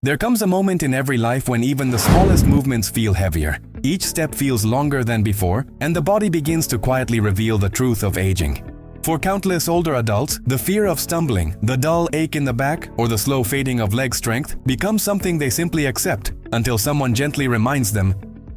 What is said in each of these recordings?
There comes a moment in every life when even the smallest movements feel heavier. Each step feels longer than before, and the body begins to quietly reveal the truth of aging. For countless older adults, the fear of stumbling, the dull ache in the back, or the slow fading of leg strength becomes something they simply accept until someone gently reminds them,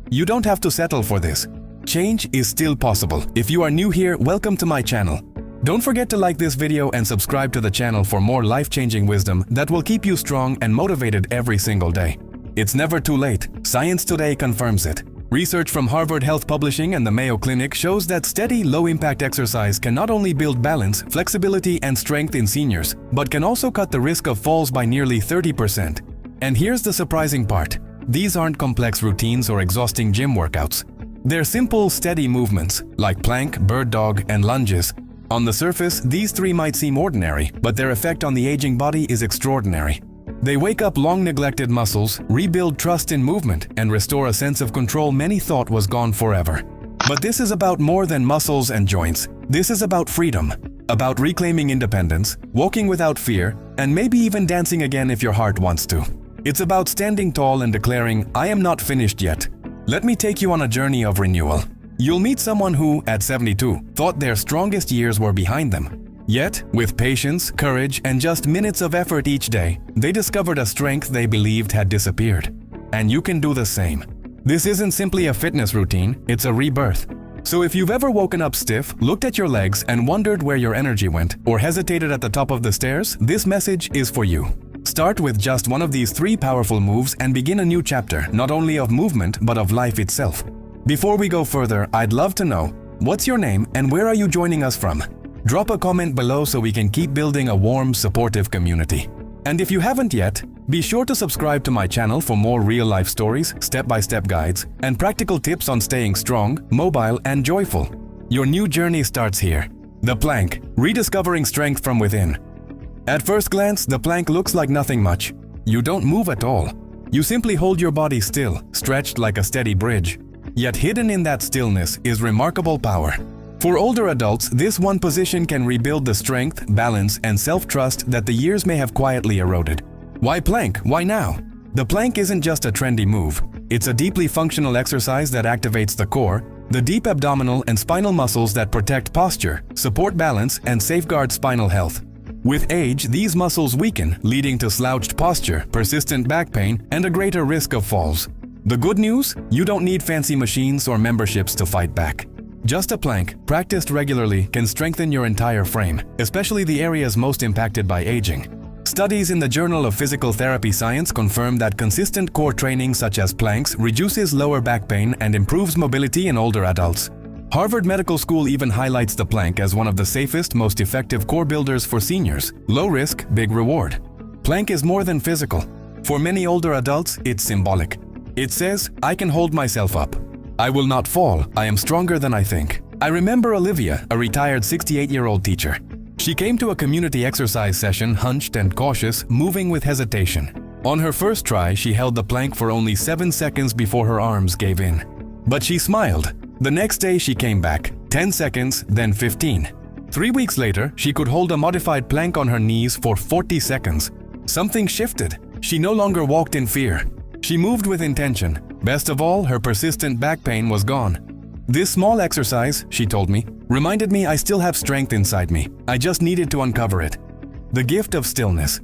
"You don't have to settle for this. Change is still possible." If you are new here, welcome to my channel. Don't forget to like this video and subscribe to the channel for more life-changing wisdom that will keep you strong and motivated every single day. It's never too late. Science today confirms it. Research from Harvard Health Publishing and the Mayo Clinic shows that steady, low-impact exercise can not only build balance, flexibility, and strength in seniors, but can also cut the risk of falls by nearly 30%. And here's the surprising part. These aren't complex routines or exhausting gym workouts. They're simple, steady movements, like plank, bird dog, and lunges. On the surface, these three might seem ordinary, but their effect on the aging body is extraordinary. They wake up long-neglected muscles, rebuild trust in movement, and restore a sense of control many thought was gone forever. But this is about more than muscles and joints. This is about freedom, about reclaiming independence, walking without fear, and maybe even dancing again if your heart wants to. It's about standing tall and declaring, "I am not finished yet." Let me take you on a journey of renewal. You'll meet someone who, at 72, thought their strongest years were behind them. Yet, with patience, courage, and just minutes of effort each day, they discovered a strength they believed had disappeared. And you can do the same. This isn't simply a fitness routine, it's a rebirth. So if you've ever woken up stiff, looked at your legs, and wondered where your energy went, or hesitated at the top of the stairs, this message is for you. Start with just one of these three powerful moves and begin a new chapter, not only of movement, but of life itself. Before we go further, I'd love to know, what's your name and where are you joining us from? Drop a comment below so we can keep building a warm, supportive community. And if you haven't yet, be sure to subscribe to my channel for more real-life stories, step-by-step guides, and practical tips on staying strong, mobile, and joyful. Your new journey starts here. The plank, rediscovering strength from within. At first glance, the plank looks like nothing much. You don't move at all. You simply hold your body still, stretched like a steady bridge. Yet hidden in that stillness is remarkable power. For older adults, this one position can rebuild the strength, balance, and self-trust that the years may have quietly eroded. Why plank? Why now? The plank isn't just a trendy move. It's a deeply functional exercise that activates the core, the deep abdominal and spinal muscles that protect posture, support balance, and safeguard spinal health. With age, these muscles weaken, leading to slouched posture, persistent back pain, and a greater risk of falls. The good news? You don't need fancy machines or memberships to fight back. Just a plank, practiced regularly, can strengthen your entire frame, especially the areas most impacted by aging. Studies in the Journal of Physical Therapy Science confirm that consistent core training such as planks reduces lower back pain and improves mobility in older adults. Harvard Medical School even highlights the plank as one of the safest, most effective core builders for seniors. Low risk, big reward. Plank is more than physical. For many older adults, it's symbolic. It says, "I can hold myself up. I will not fall. I am stronger than I think." I remember Olivia, a retired 68-year-old teacher. She came to a community exercise session hunched and cautious, moving with hesitation. On her first try, she held the plank for only 7 seconds before her arms gave in. But she smiled. The next day she came back, 10 seconds, then 15. 3 weeks later, she could hold a modified plank on her knees for 40 seconds. Something shifted. She no longer walked in fear. She moved with intention. Best of all, her persistent back pain was gone. "This small exercise," she told me, "reminded me I still have strength inside me. I just needed to uncover it." The gift of stillness.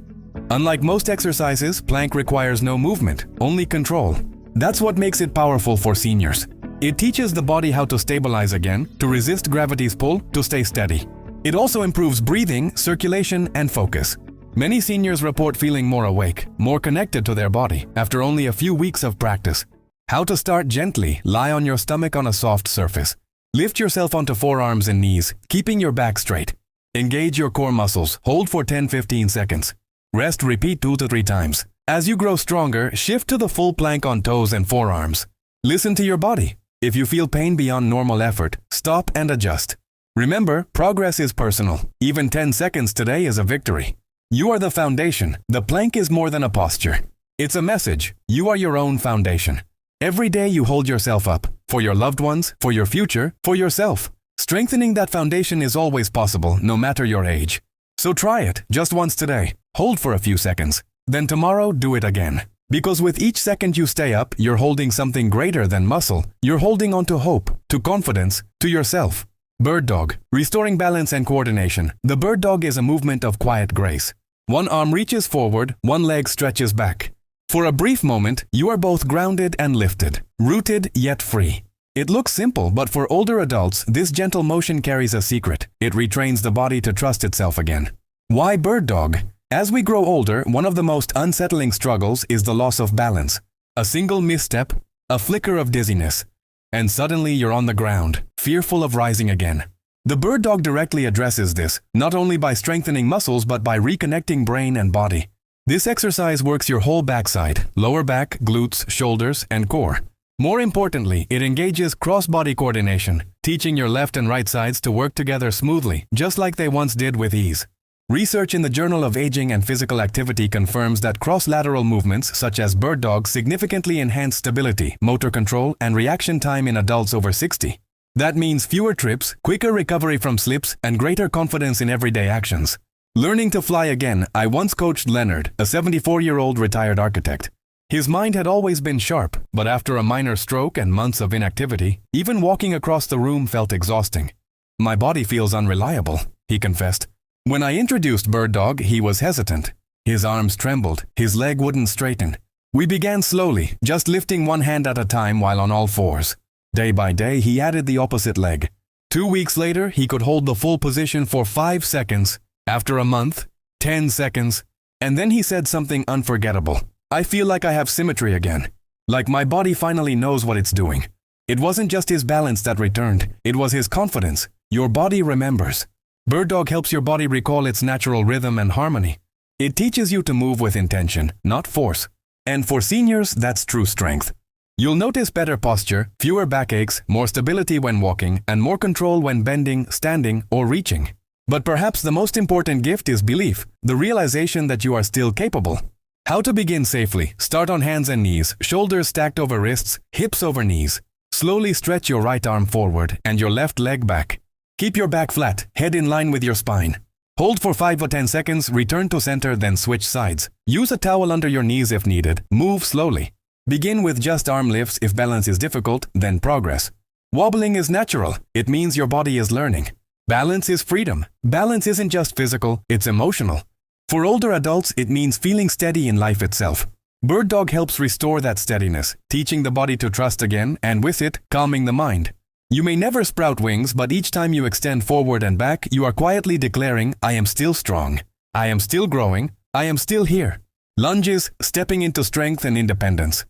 Unlike most exercises, plank requires no movement, only control. That's what makes it powerful for seniors. It teaches the body how to stabilize again, to resist gravity's pull, to stay steady. It also improves breathing, circulation, and focus. Many seniors report feeling more awake, more connected to their body after only a few weeks of practice. How to start? Gently, lie on your stomach on a soft surface. Lift yourself onto forearms and knees, keeping your back straight. Engage your core muscles, hold for 10-15 seconds. Rest, repeat 2 to 3 times. As you grow stronger, shift to the full plank on toes and forearms. Listen to your body. If you feel pain beyond normal effort, stop and adjust. Remember, progress is personal. Even 10 seconds today is a victory. You are the foundation. The plank is more than a posture. It's a message. You are your own foundation. Every day you hold yourself up. For your loved ones, for your future, for yourself. Strengthening that foundation is always possible, no matter your age. So try it, just once today. Hold for a few seconds. Then tomorrow, do it again. Because with each second you stay up, you're holding something greater than muscle. You're holding on to hope, to confidence, to yourself. Bird dog, restoring balance and coordination. The bird dog is a movement of quiet grace. One arm reaches forward, one leg stretches back. For a brief moment, you are both grounded and lifted, rooted yet free. It looks simple, but for older adults, this gentle motion carries a secret. It retrains the body to trust itself again. Why bird dog? As we grow older, one of the most unsettling struggles is the loss of balance. A single misstep, a flicker of dizziness, and suddenly you're on the ground, fearful of rising again. The bird dog directly addresses this, not only by strengthening muscles but by reconnecting brain and body. This exercise works your whole backside, lower back, glutes, shoulders, and core. More importantly, it engages cross-body coordination, teaching your left and right sides to work together smoothly, just like they once did with ease. Research in the Journal of Aging and Physical Activity confirms that cross-lateral movements, such as bird dog, significantly enhance stability, motor control, and reaction time in adults over 60. That means fewer trips, quicker recovery from slips, and greater confidence in everyday actions. Learning to fly again, I once coached Leonard, a 74-year-old retired architect. His mind had always been sharp, but after a minor stroke and months of inactivity, even walking across the room felt exhausting. "My body feels unreliable," he confessed. When I introduced bird dog, he was hesitant. His arms trembled, his leg wouldn't straighten. We began slowly, just lifting one hand at a time while on all fours. Day by day, he added the opposite leg. 2 weeks later, he could hold the full position for 5 seconds. After a month, 10 seconds. And then he said something unforgettable. "I feel like I have symmetry again. Like my body finally knows what it's doing." It wasn't just his balance that returned, it was his confidence. Your body remembers. Bird dog helps your body recall its natural rhythm and harmony. It teaches you to move with intention, not force. And for seniors, that's true strength. You'll notice better posture, fewer backaches, more stability when walking, and more control when bending, standing, or reaching. But perhaps the most important gift is belief, the realization that you are still capable. How to begin safely? Start on hands and knees, shoulders stacked over wrists, hips over knees. Slowly stretch your right arm forward and your left leg back. Keep your back flat, head in line with your spine. Hold for 5 or 10 seconds, return to center, then switch sides. Use a towel under your knees if needed. Move slowly. Begin with just arm lifts. If balance is difficult, then progress. Wobbling is natural. It means your body is learning. Balance is freedom. Balance isn't just physical, it's emotional. For older adults, it means feeling steady in life itself. Bird dog helps restore that steadiness, teaching the body to trust again, and with it, calming the mind. You may never sprout wings, but each time you extend forward and back, you are quietly declaring, "I am still strong. I am still growing. I am still here." Lunges, stepping into strength and independence.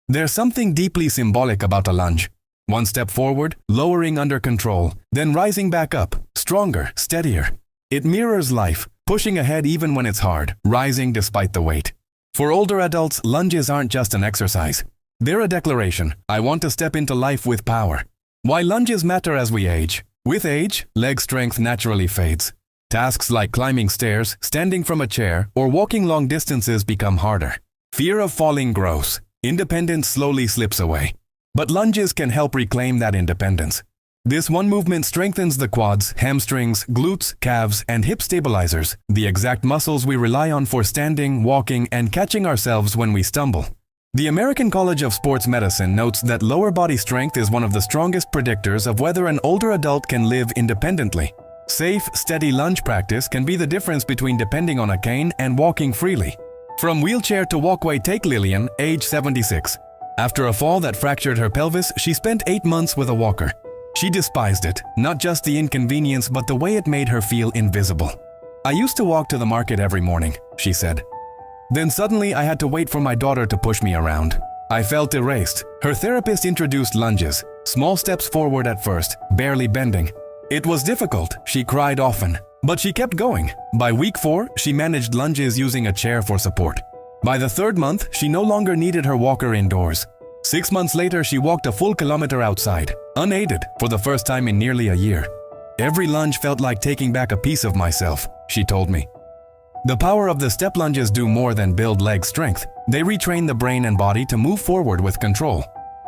There's something deeply symbolic about a lunge. One step forward, lowering under control, then rising back up, stronger, steadier. It mirrors life, pushing ahead even when it's hard, rising despite the weight. For older adults, lunges aren't just an exercise. They're a declaration. I want to step into life with power. Why lunges matter as we age? With age, leg strength naturally fades. Tasks like climbing stairs, standing from a chair, or walking long distances become harder. Fear of falling grows. Independence slowly slips away. But lunges can help reclaim that independence. This one movement strengthens the quads, hamstrings, glutes, calves, and hip stabilizers, the exact muscles we rely on for standing, walking, and catching ourselves when we stumble. The American College of Sports Medicine notes that lower body strength is one of the strongest predictors of whether an older adult can live independently. Safe, steady lunge practice can be the difference between depending on a cane and walking freely. From wheelchair to walkway, take Lillian, age 76. After a fall that fractured her pelvis, she spent 8 months with a walker. She despised it, not just the inconvenience, but the way it made her feel invisible. "I used to walk to the market every morning," she said. "Then suddenly I had to wait for my daughter to push me around. I felt erased." Her therapist introduced lunges, small steps forward at first, barely bending. It was difficult, she cried often, but she kept going. By week 4, she managed lunges using a chair for support. By the 3rd month, she no longer needed her walker indoors. 6 months later, she walked a full kilometer outside, unaided, for the first time in nearly a year. "Every lunge felt like taking back a piece of myself," she told me. The power of the step lunges do more than build leg strength. They retrain the brain and body to move forward with control.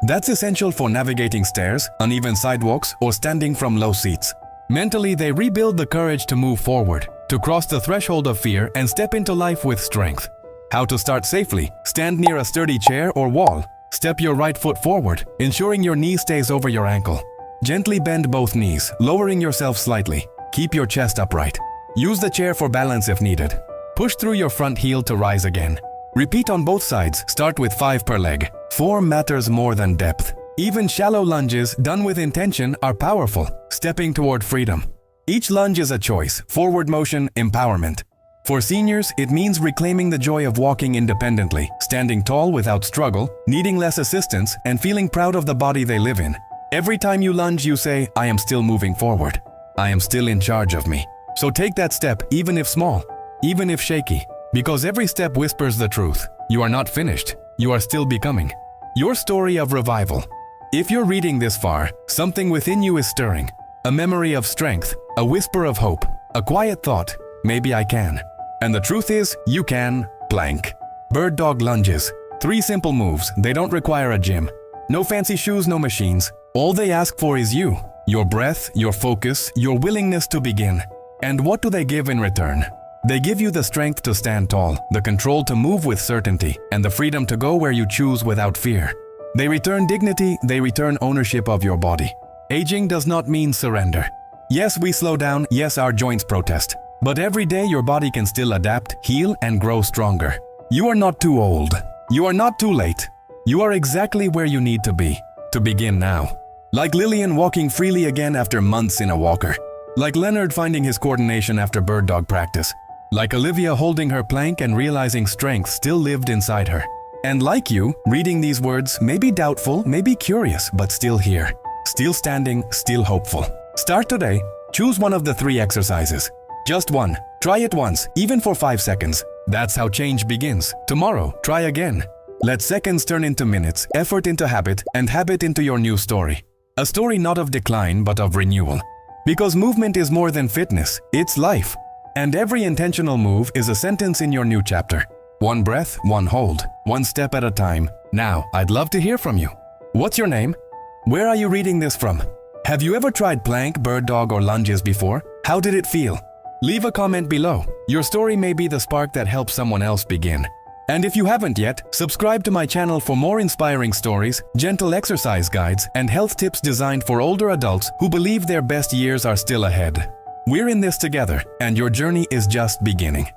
That's essential for navigating stairs, uneven sidewalks, or standing from low seats. Mentally, they rebuild the courage to move forward, to cross the threshold of fear and step into life with strength. How to start safely. Stand near a sturdy chair or wall. Step your right foot forward, ensuring your knee stays over your ankle. Gently bend both knees, lowering yourself slightly. Keep your chest upright. Use the chair for balance if needed. Push through your front heel to rise again. Repeat on both sides. Start with 5 per leg. Form matters more than depth. Even shallow lunges done with intention are powerful, stepping toward freedom. Each lunge is a choice, forward motion, empowerment. For seniors, it means reclaiming the joy of walking independently, standing tall without struggle, needing less assistance, and feeling proud of the body they live in. Every time you lunge, you say, I am still moving forward. I am still in charge of me. So take that step, even if small, even if shaky, because every step whispers the truth. You are not finished. You are still becoming. Your story of revival. If you're reading this far, something within you is stirring. A memory of strength, a whisper of hope, a quiet thought, maybe I can. And the truth is, you can blank. Bird dog lunges. 3 simple moves. They don't require a gym. No fancy shoes, no machines. All they ask for is you. Your breath, your focus, your willingness to begin. And what do they give in return? They give you the strength to stand tall, the control to move with certainty, and the freedom to go where you choose without fear. They return dignity, they return ownership of your body. Aging does not mean surrender. Yes, we slow down, yes, our joints protest. But every day your body can still adapt, heal, and grow stronger. You are not too old. You are not too late. You are exactly where you need to be, to begin now. Like Lillian walking freely again after months in a walker. Like Leonard finding his coordination after bird dog practice. Like Olivia holding her plank and realizing strength still lived inside her. And like you, reading these words, maybe doubtful, maybe curious, but still here. Still standing, still hopeful. Start today. Choose one of the 3 exercises. Just one. Try it once, even for 5 seconds. That's how change begins. Tomorrow, try again. Let seconds turn into minutes, effort into habit, and habit into your new story. A story not of decline, but of renewal. Because movement is more than fitness, it's life. And every intentional move is a sentence in your new chapter. One breath, one hold, one step at a time. Now, I'd love to hear from you. What's your name? Where are you reading this from? Have you ever tried plank, bird dog, or lunges before? How did it feel? Leave a comment below. Your story may be the spark that helps someone else begin. And if you haven't yet, subscribe to my channel for more inspiring stories, gentle exercise guides, and health tips designed for older adults who believe their best years are still ahead. We're in this together, and your journey is just beginning.